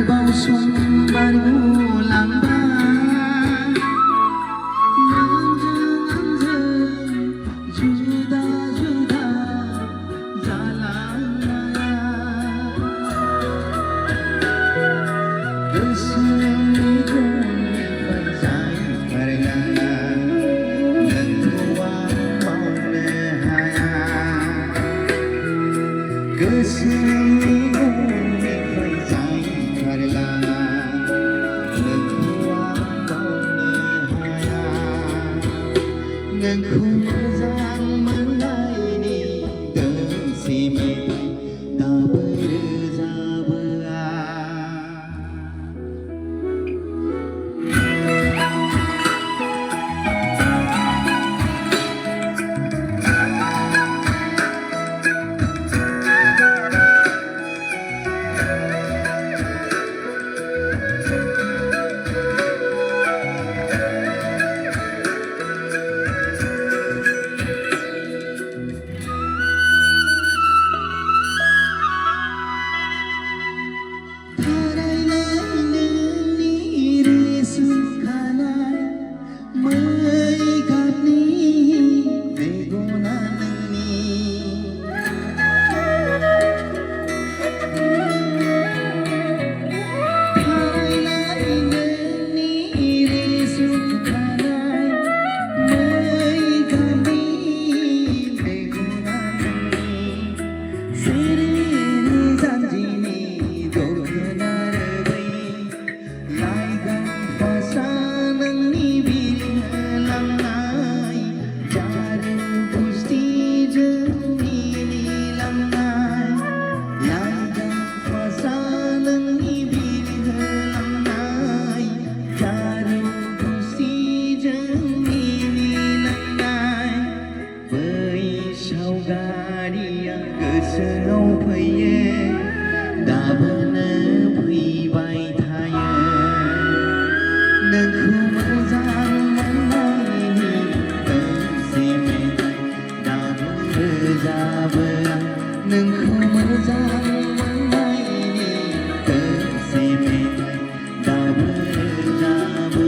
Bao xuân ban ngô làm ba nương dương dương juda juda jalana kesini ko berjaya karena nentua mau nehaya kesini ko không gian mơn đây đi từng si mê ta bơi ra bờ Snow paye dabana phi bay thaya nang khum gian manai ni tan se me dabana jaba nang khum gian manai ni tan se me dabana jaba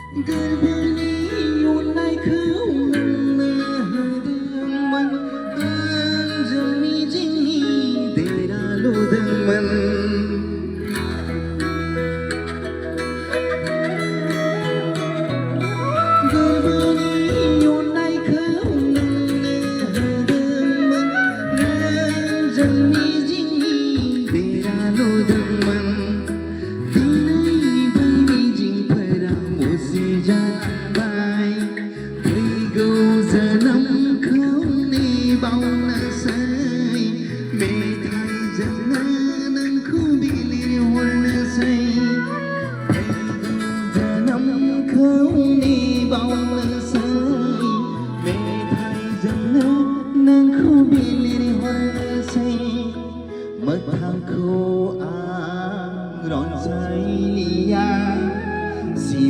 Hãy subscribe cho kênh Ghiền Mì Gõ để không bỏ lỡ những video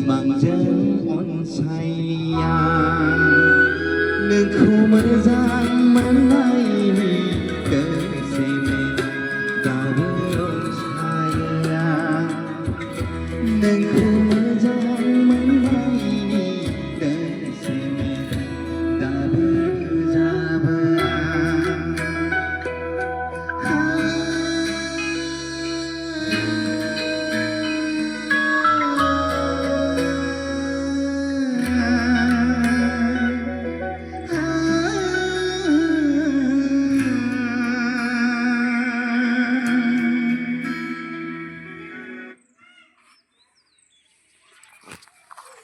hấp dẫn. sayang नोंखौ मोजां मोननायनि गोसोनि दाबो रंसायो आं नोंखौ